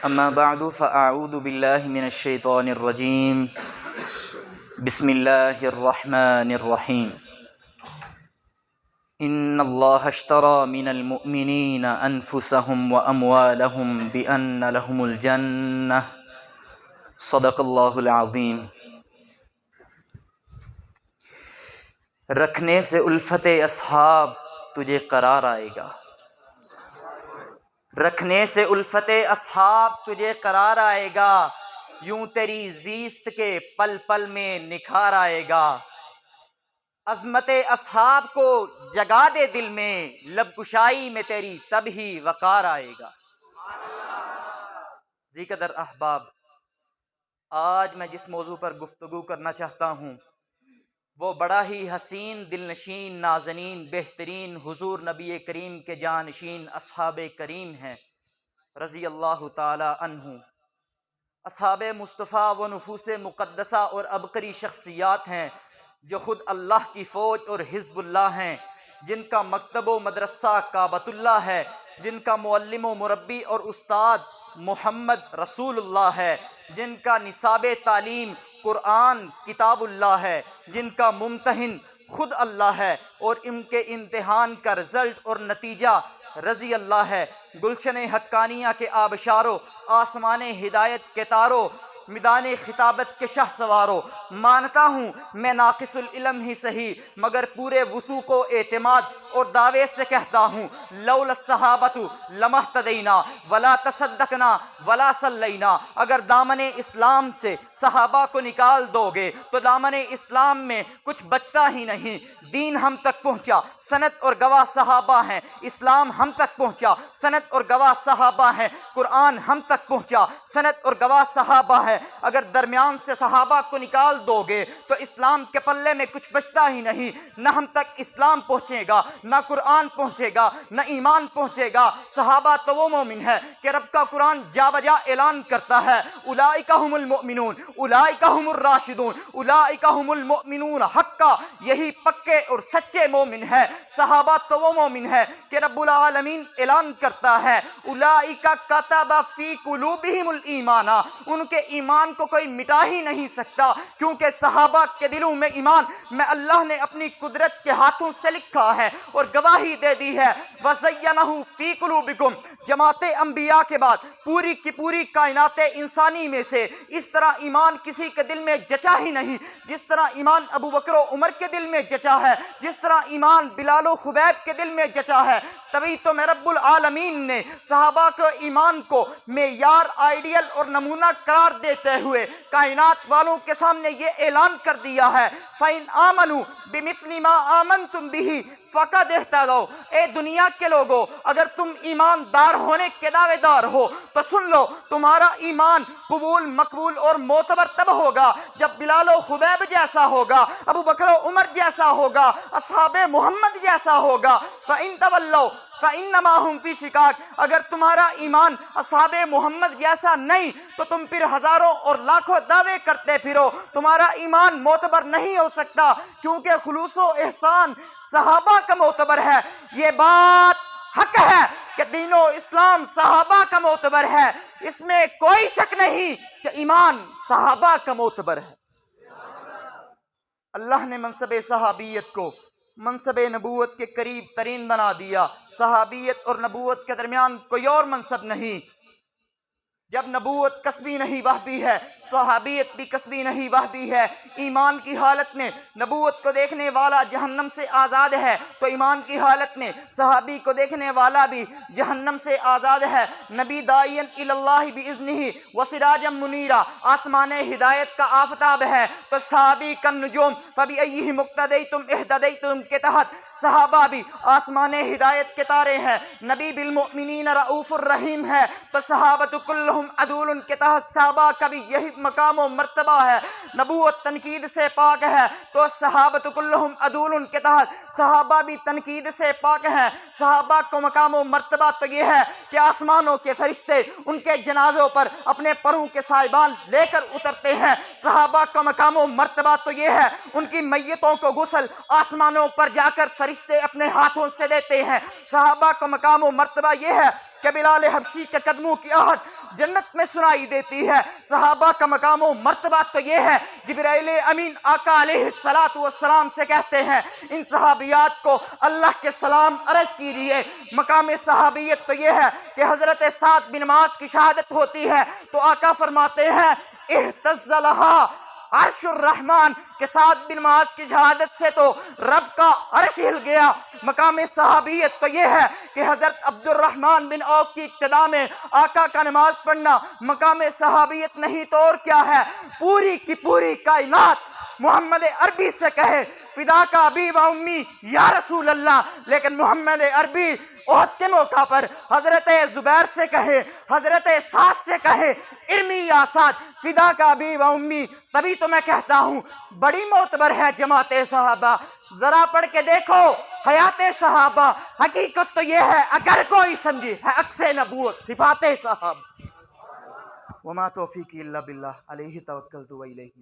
أما بعد فأعوذ بالله من الشيطان الرجيم. بسم الله الرحمن الرحيم. إن الله اشترى من المؤمنين أنفسهم وأموالهم بأن لهم الجنة. صدق الله العظيم. رکھنے سے الفت اصحاب تجھے قرار آئے گا، رکھنے سے الفت اصحاب تجھے قرار آئے گا، یوں تیری زیست کے پل پل میں نکھار آئے گا۔ عظمت اصحاب کو جگا دے دل میں، لب کشائی میں تیری تب ہی وقار آئے گا۔ ذی قدر احباب، آج میں جس موضوع پر گفتگو کرنا چاہتا ہوں وہ بڑا ہی حسین، دل نشین، نازنین، بہترین حضور نبی کریم کے جانشین اصحاب کریم ہیں رضی اللہ تعالی عنہ۔ اصحاب مصطفیٰ وہ نفوس مقدسہ اور عبقری شخصیات ہیں جو خود اللہ کی فوج اور حزب اللہ ہیں، جن کا مکتب و مدرسہ کعبۃ اللہ ہے، جن کا معلم و مربی اور استاد محمد رسول اللہ ہے، جن کا نصاب تعلیم قرآن کتاب اللہ ہے، جن کا ممتحن خود اللہ ہے اور ان کے امتحان کا رزلٹ اور نتیجہ رضی اللہ ہے۔ گلشن حقانیہ کے آبشارو، آسمان ہدایت کے تارو، میدان خطابت کے شاہ سوارو، مانتا ہوں میں ناقص العلم ہی سہی مگر پورے وثوق و اعتماد اور دعوے سے کہتا ہوں، لولا الصحابۃ لما اہتدینا ولا تصدقنا ولا صلینا۔ اگر دامن اسلام سے صحابہ کو نکال دو گے تو دامن اسلام میں کچھ بچتا ہی نہیں۔ دین ہم تک پہنچا، سند اور گواہ صحابہ ہیں، اسلام ہم تک پہنچا، سند اور گواہ صحابہ ہیں، قرآن ہم تک پہنچا، سند اور گواہ صحابہ ہیں۔ اگر درمیان سے صحابہ کو نکال دو گے تو اسلام کے پلے میں کچھ بچتا ہی نہیں، نہ ہم تک اسلام پہنچے گا، نہ قرآن پہنچے گا، نہ ایمان پہنچے گا۔ صحابہ تو وہ مومن ہے کہ رب کا قرآن جا بجا اعلان کرتا ہے، اولئک هم المؤمنون اولئک هم الراشدون اولئک هم المؤمنون حقا، یہی پکے اور سچے مومن ہے۔ صحابہ تو وہ مومن ہے کہ رب العالمین اعلان کرتا ہے، اولئک کتب فی قلوبہم الایمان، ان کے ایمان کو کوئی مٹا ہی نہیں سکتا، کیونکہ صحابہ کے دلوں میں ایمان میں اللہ نے اپنی قدرت کے ہاتھوں سے لکھا ہے اور گواہی دے دی ہے۔ وَزَيَّنَهُ فِي قُلُوبِكُمْ، جماعت انبیاء کے بعد پوری کی پوری کائنات انسانی میں سے اس طرح ایمان کسی کے دل میں جچا ہی نہیں جس طرح ایمان ابو بکر و عمر کے دل میں جچا ہے، جس طرح ایمان بلال و خبیب کے دل میں جچا ہے۔ تبھی تو میں رب العالمین نے صحابہ کے ایمان کو معیار، آئیڈیل اور نمونہ قرار دیتے ہوئے کائنات والوں کے سامنے یہ اعلان کر دیا ہے، فَإِنْ آمَنُوا بِمِثْلِ مَا آمَنْتُمْ بِهِ فَقَدْ اهْتَدَوْا۔ اے دنیا کے لوگو، اگر تم ایماندار ہونے کے دعوے دار ہو تو سن لو، تمہارا ایمان قبول، مقبول اور معتبر تب ہوگا جب بلال و خبیب جیسا ہوگا، ابو بکر و عمر جیسا ہوگا، اصحاب محمد جیسا ہوگا۔ فَإِنْ تَوَلَّوْا فَإِنَّمَا هُمْ فِي شِقَاقٍ، اگر تمہارا ایمان اصحاب محمد جیسا نہیں تو تم پھر ہزاروں اور لاکھوں دعوے کرتے پھرو، تمہارا ایمان معتبر نہیں ہو سکتا، کیونکہ خلوص و احسان صحابہ کا معتبر ہے۔ یہ بات حق ہے کہ دین و اسلام صحابہ کا معتبر ہے، اس میں کوئی شک نہیں کہ ایمان صحابہ کا معتبر ہے۔ اللہ نے منصب صحابیت کو منصب نبوت کے قریب ترین بنا دیا۔ صحابیت اور نبوت کے درمیان کوئی اور منصب نہیں۔ جب نبوت کسبی نہیں وحبی ہے، صحابیت بھی کسبی نہیں وحبی ہے۔ ایمان کی حالت میں نبوت کو دیکھنے والا جہنم سے آزاد ہے تو ایمان کی حالت میں صحابی کو دیکھنے والا بھی جہنم سے آزاد ہے۔ نبی داعیا الی اللہ باذنہ وسراجا منیرا، آسمان ہدایت کا آفتاب ہے تو صحابی کالنجوم فبأیہم اقتدیتم اہتدیتم کے تحت صحابہ بھی آسمان ہدایت کے تارے ہیں۔ نبی بالمؤمنین رؤوف الرحیم ہے تو صحابۃ کلہم عدول کے تحت صحابہ کا بھی یہی مقام و مرتبہ ہے۔ نبوت تنقید سے پاک ہے تو صحابۃ کلہم عدول کے تحت صحابہ بھی تنقید سے پاک ہیں۔ صحابہ کو مقام و مرتبہ تو یہ ہے کہ آسمانوں کے فرشتے ان کے جنازوں پر اپنے پروں کے سائبان لے کر اترتے ہیں۔ صحابہ کا مقام و مرتبہ تو یہ ہے ان کی میتوں کو غسل آسمانوں پر جا کر فرشتے اپنے ہاتھوں سے دیتے ہیں۔ صحابہ کا مقام و مرتبہ یہ ہے کہ بلال حبشی کے قدموں کی آہٹ جنت میں سنائی دیتی ہے۔ صحابہ کا مقام و مرتبہ تو یہ ہے، جبرائیل امین آقا علیہ السلام سے کہتے ہیں ان صحابیات کو اللہ کے سلام عرض کیجئے۔ مقام صحابیت تو یہ ہے کہ حضرت سعد بن معاذ کی شہادت ہوتی ہے تو آقا فرماتے ہیں اہتز لہا عرش الرحمن، کہ سعد بن معاذ کی شہادت سے تو رب کا عرش ہل گیا۔ مقام صحابیت تو یہ ہے کہ حضرت عبد الرحمن بن عوف کی ابتدا میں آقا کا نماز پڑھنا مقام صحابیت نہیں تو اور کیا ہے۔ پوری کی پوری کائنات محمد عربی سے کہے فدا کا ابی و امی یا رسول اللہ، لیکن محمد عربی احد کے موقع پر حضرت زبیر سے کہے، حضرت سعد سے کہے ارمی یا سعد فدا کا ابی و امی۔ تبھی تو میں کہتا ہوں بڑی معتبر ہے جماعت صحابہ۔ ذرا پڑھ کے دیکھو حیات صحابہ، حقیقت تو یہ ہے اگر کوئی سمجھی ہے عکس نبوت صفات صحابہ۔ وما توفیقی الا باللہ علیہ توکلت و الیہ